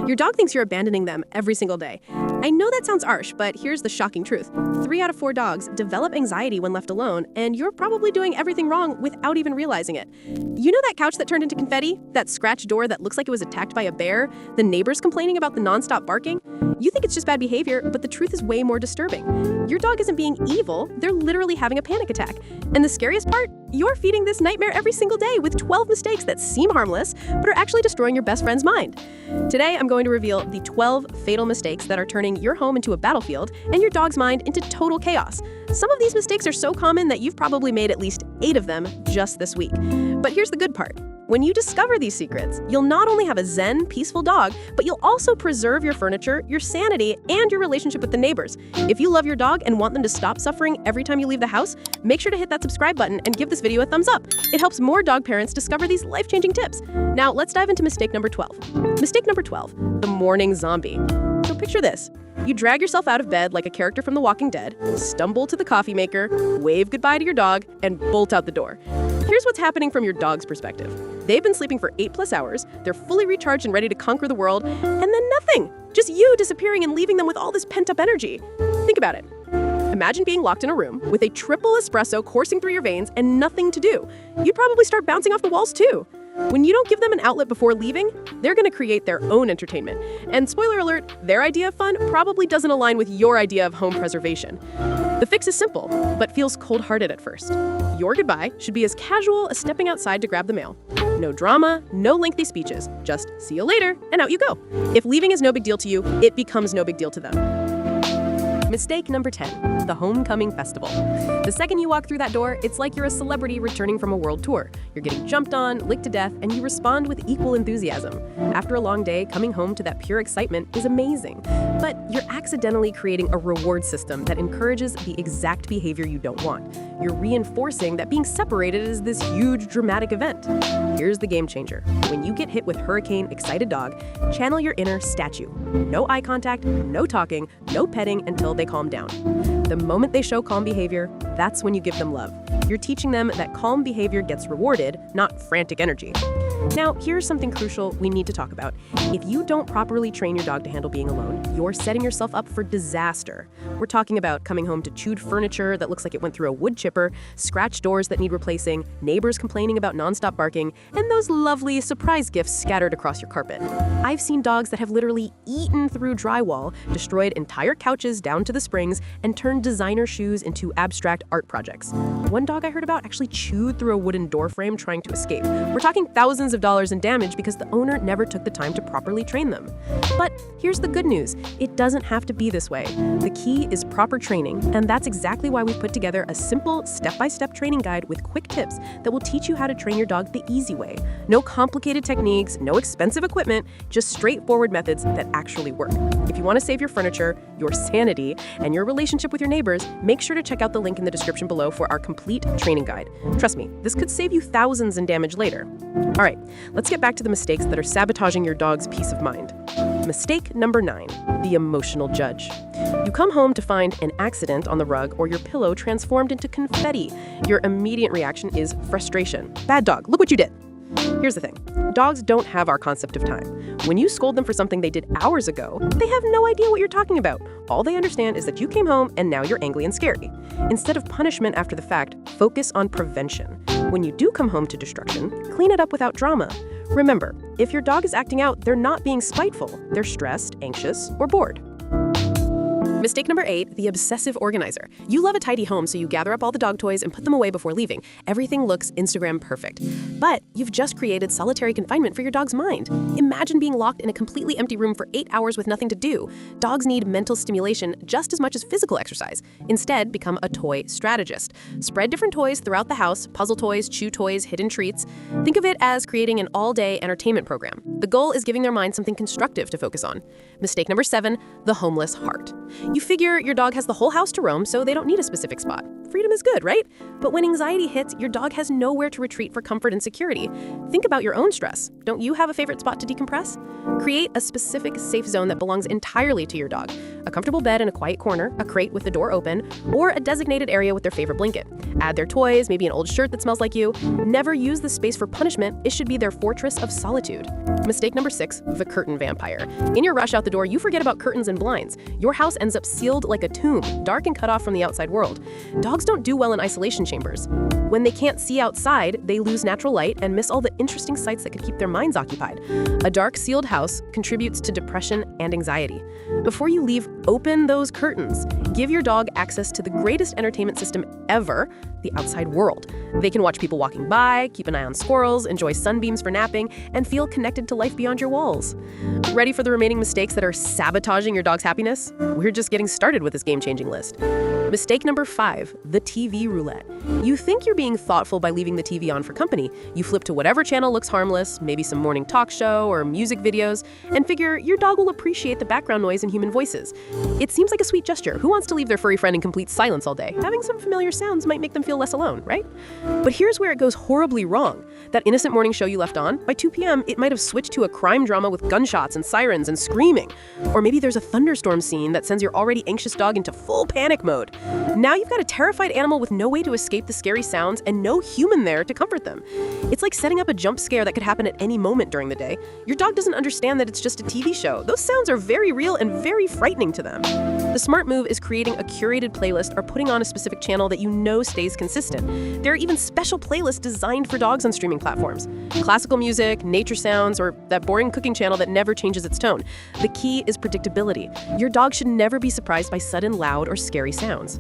Your dog thinks you're abandoning them every single day. I know that sounds harsh, but here's the shocking truth. 3 out of 4 dogs develop anxiety when left alone, and you're probably doing everything wrong without even realizing it. You know that couch that turned into confetti? That scratched door that looks like it was attacked by a bear? The neighbors complaining about the nonstop barking? You think it's just bad behavior, but the truth is way more disturbing. Your dog isn't being evil, they're literally having a panic attack. And the scariest part? You're feeding this nightmare every single day with 12 mistakes that seem harmless, but are actually destroying your best friend's mind. Today, I'm going to reveal the 12 fatal mistakes that are turning your home into a battlefield and your dog's mind into total chaos. Some of these mistakes are so common that you've probably made at least 8 of them just this week. But here's the good part. When you discover these secrets, you'll not only have a zen, peaceful dog, but you'll also preserve your furniture, your sanity, and your relationship with the neighbors. If you love your dog and want them to stop suffering every time you leave the house, make sure to hit that subscribe button and give this video a thumbs up. It helps more dog parents discover these life-changing tips. Now, let's dive into mistake number 12. Mistake number 12, the morning zombie. So picture this. You drag yourself out of bed like a character from The Walking Dead, stumble to the coffee maker, wave goodbye to your dog, and bolt out the door. Here's what's happening from your dog's perspective. They've been sleeping for 8+ hours, they're fully recharged and ready to conquer the world, and then nothing! Just you disappearing and leaving them with all this pent-up energy. Think about it. Imagine being locked in a room with a triple espresso coursing through your veins and nothing to do. You'd probably start bouncing off the walls too. When you don't give them an outlet before leaving, they're going to create their own entertainment. And spoiler alert, their idea of fun probably doesn't align with your idea of home preservation. The fix is simple, but feels cold-hearted at first. Your goodbye should be as casual as stepping outside to grab the mail. No drama, no lengthy speeches, just see you later, and out you go. If leaving is no big deal to you, it becomes no big deal to them. Mistake number 10, the homecoming festival. The second you walk through that door, it's like you're a celebrity returning from a world tour. You're getting jumped on, licked to death, and you respond with equal enthusiasm. After a long day, coming home to that pure excitement is amazing. But you're accidentally creating a reward system that encourages the exact behavior you don't want. You're reinforcing that being separated is this huge, dramatic event. Here's the game changer. When you get hit with hurricane excited dog, channel your inner statue. No eye contact, no talking, no petting until they calm down. The moment they show calm behavior, that's when you give them love. You're teaching them that calm behavior gets rewarded, not frantic energy. Now, here's something crucial we need to talk about. If you don't properly train your dog to handle being alone, you're setting yourself up for disaster. We're talking about coming home to chewed furniture that looks like it went through a wood chipper, scratched doors that need replacing, neighbors complaining about nonstop barking, and those lovely surprise gifts scattered across your carpet. I've seen dogs that have literally eaten through drywall, destroyed entire couches down to the springs, and turned designer shoes into abstract art projects. One dog I heard about actually chewed through a wooden door frame trying to escape. We're talking thousands of dollars in damage because the owner never took the time to properly train them. But here's the good news. It doesn't have to be this way. The key is proper training, and that's exactly why we've put together a simple step-by-step training guide with quick tips that will teach you how to train your dog the easy way. No complicated techniques, no expensive equipment, just straightforward methods that actually work. If you want to save your furniture, your sanity, and your relationship with your neighbors, make sure to check out the link in the description below for our complete training guide. Trust me, this could save you thousands in damage later. All right, let's get back to the mistakes that are sabotaging your dog's peace of mind. Mistake number 9, the emotional judge. You come home to find an accident on the rug or your pillow transformed into confetti. Your immediate reaction is frustration. Bad dog, look what you did. Here's the thing. Dogs don't have our concept of time. When you scold them for something they did hours ago, they have no idea what you're talking about. All they understand is that you came home and now you're angry and scary. Instead of punishment after the fact, focus on prevention. When you do come home to destruction, clean it up without drama. Remember, if your dog is acting out, they're not being spiteful. They're stressed, anxious, or bored. Mistake number 8, the obsessive organizer. You love a tidy home, so you gather up all the dog toys and put them away before leaving. Everything looks Instagram perfect. But you've just created solitary confinement for your dog's mind. Imagine being locked in a completely empty room for 8 hours with nothing to do. Dogs need mental stimulation just as much as physical exercise. Instead, become a toy strategist. Spread different toys throughout the house, puzzle toys, chew toys, hidden treats. Think of it as creating an all-day entertainment program. The goal is giving their mind something constructive to focus on. Mistake number 7, the homeless heart. You figure your dog has the whole house to roam, so they don't need a specific spot. freedom is good, right? But when anxiety hits, your dog has nowhere to retreat for comfort and security. Think about your own stress. Don't you have a favorite spot to decompress? Create a specific safe zone that belongs entirely to your dog. A comfortable bed in a quiet corner, a crate with the door open, or a designated area with their favorite blanket. Add their toys, maybe an old shirt that smells like you. Never use the space for punishment. It should be their fortress of solitude. Mistake number 6, the curtain vampire. In your rush out the door, you forget about curtains and blinds. Your house ends up sealed like a tomb, dark and cut off from the outside world. Dogs don't do well in isolation chambers. When they can't see outside, they lose natural light and miss all the interesting sights that could keep their minds occupied. A dark, sealed house contributes to depression and anxiety. Before you leave, open those curtains. Give your dog access to the greatest entertainment system ever, the outside world. They can watch people walking by, keep an eye on squirrels, enjoy sunbeams for napping, and feel connected to life beyond your walls. Ready for the remaining mistakes that are sabotaging your dog's happiness? We're just getting started with this game-changing list. Mistake number 5, the TV roulette. You think you're being thoughtful by leaving the TV on for company. You flip to whatever channel looks harmless, maybe some morning talk show or music videos, and figure your dog will appreciate the background noise and human voices. It seems like a sweet gesture. Who wants to leave their furry friend in complete silence all day? Having some familiar sounds might make them feel less alone, right? But here's where it goes horribly wrong. That innocent morning show you left on, by 2 p.m., it might have switched to a crime drama with gunshots and sirens and screaming. Or maybe there's a thunderstorm scene that sends your already anxious dog into full panic mode. Now you've got a terrified animal with no way to escape the scary sounds and no human there to comfort them. It's like setting up a jump scare that could happen at any moment during the day. Your dog doesn't understand that it's just a TV show. Those sounds are very real and very frightening to them. The smart move is creating a curated playlist or putting on a specific channel that you know stays consistent. There are even special playlists designed for dogs on streaming platforms. Classical music, nature sounds, or that boring cooking channel that never changes its tone. The key is predictability. Your dog should never be surprised by sudden loud or scary sounds.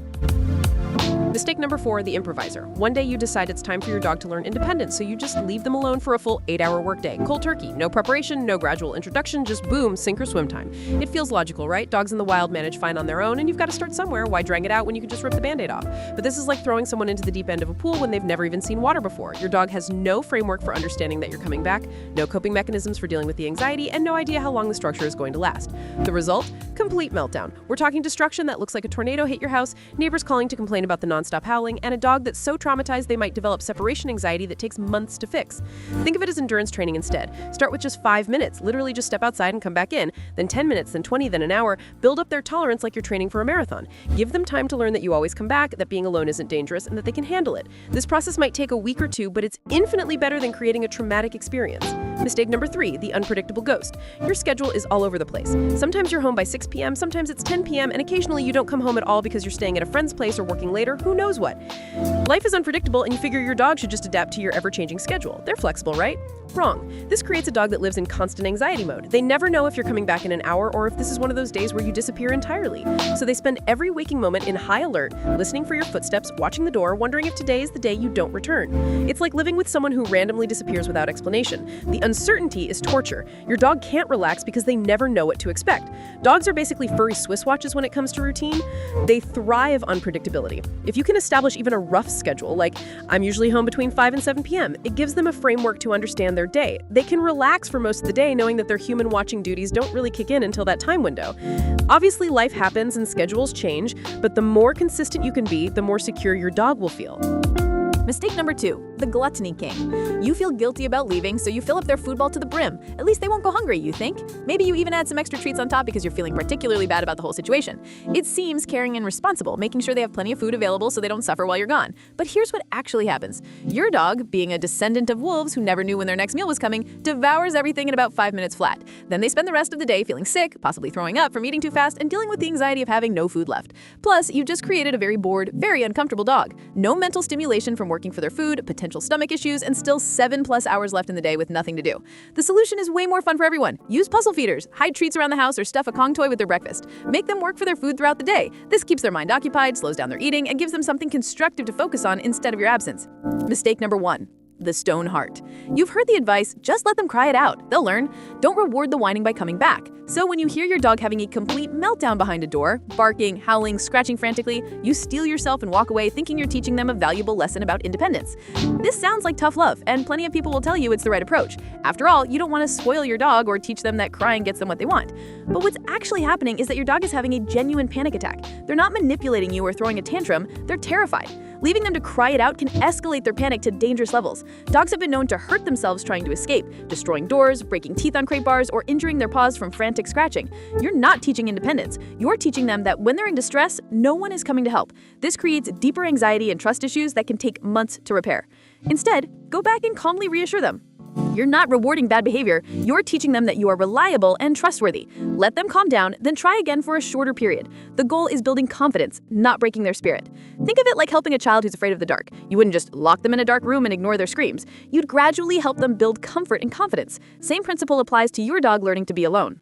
Mistake number 4, the improviser. One day you decide it's time for your dog to learn independence, so you just leave them alone for a full 8-hour workday. Cold turkey, no preparation, no gradual introduction, just boom, sink or swim time. It feels logical, right? Dogs in the wild manage fine on their own, and you've got to start somewhere. Why drag it out when you can just rip the Band-Aid off? But this is like throwing someone into the deep end of a pool when they've never even seen water before. Your dog has no framework for understanding that you're coming back, no coping mechanisms for dealing with the anxiety, and no idea how long the structure is going to last. The result? Complete meltdown. We're talking destruction that looks like a tornado hit your house, neighbors calling to complain about the nonstop howling, and a dog that's so traumatized they might develop separation anxiety that takes months to fix. Think of it as endurance training instead. Start with just 5 minutes, literally just step outside and come back in, then 10 minutes, then 20, then an hour. Build up their tolerance like you're training for a marathon. Give them time to learn that you always come back, that being alone isn't dangerous, and that they can handle it. This process might take a week or 2, but it's infinitely better than creating a traumatic experience. Mistake number 3, the unpredictable ghost. Your schedule is all over the place. Sometimes you're home by 6 p.m., sometimes it's 10 p.m., and occasionally you don't come home at all because you're staying at a friend's place or working later, who knows what. Life is unpredictable, and you figure your dog should just adapt to your ever-changing schedule. They're flexible, right? Wrong. This creates a dog that lives in constant anxiety mode. They never know if you're coming back in an hour or if this is one of those days where you disappear entirely. So they spend every waking moment in high alert, listening for your footsteps, watching the door, wondering if today is the day you don't return. It's like living with someone who randomly disappears without explanation. The uncertainty is torture. Your dog can't relax because they never know what to expect. Dogs are basically furry Swiss watches when it comes to routine. They thrive on predictability. If you can establish even a rough schedule, like I'm usually home between 5 and 7 p.m., it gives them a framework to understand their day. They can relax for most of the day knowing that their human watching duties don't really kick in until that time window. Obviously, life happens and schedules change, but the more consistent you can be, the more secure your dog will feel. Mistake number 2, the gluttony king. You feel guilty about leaving, so you fill up their food bowl to the brim. At least they won't go hungry, you think? Maybe you even add some extra treats on top because you're feeling particularly bad about the whole situation. It seems caring and responsible, making sure they have plenty of food available so they don't suffer while you're gone. But here's what actually happens. Your dog, being a descendant of wolves who never knew when their next meal was coming, devours everything in about 5 minutes flat. Then they spend the rest of the day feeling sick, possibly throwing up from eating too fast, and dealing with the anxiety of having no food left. Plus, you've just created a very bored, very uncomfortable dog. No mental stimulation from working for their food, potential stomach issues, and still 7+ hours left in the day with nothing to do. The solution is way more fun for everyone. Use puzzle feeders, hide treats around the house, or stuff a Kong toy with their breakfast. Make them work for their food throughout the day. This keeps their mind occupied, slows down their eating, and gives them something constructive to focus on instead of your absence. Mistake number 1. the stone heart. You've heard the advice, just let them cry it out. They'll learn. Don't reward the whining by coming back. So when you hear your dog having a complete meltdown behind a door, barking, howling, scratching frantically, you steel yourself and walk away thinking you're teaching them a valuable lesson about independence. This sounds like tough love, and plenty of people will tell you it's the right approach. After all, you don't want to spoil your dog or teach them that crying gets them what they want. But what's actually happening is that your dog is having a genuine panic attack. They're not manipulating you or throwing a tantrum, they're terrified. Leaving them to cry it out can escalate their panic to dangerous levels. Dogs have been known to hurt themselves trying to escape, destroying doors, breaking teeth on crate bars, or injuring their paws from frantic scratching. You're not teaching independence. You're teaching them that when they're in distress, no one is coming to help. This creates deeper anxiety and trust issues that can take months to repair. Instead, go back and calmly reassure them. You're not rewarding bad behavior, you're teaching them that you are reliable and trustworthy. Let them calm down, then try again for a shorter period. The goal is building confidence, not breaking their spirit. Think of it like helping a child who's afraid of the dark. You wouldn't just lock them in a dark room and ignore their screams. You'd gradually help them build comfort and confidence. Same principle applies to your dog learning to be alone.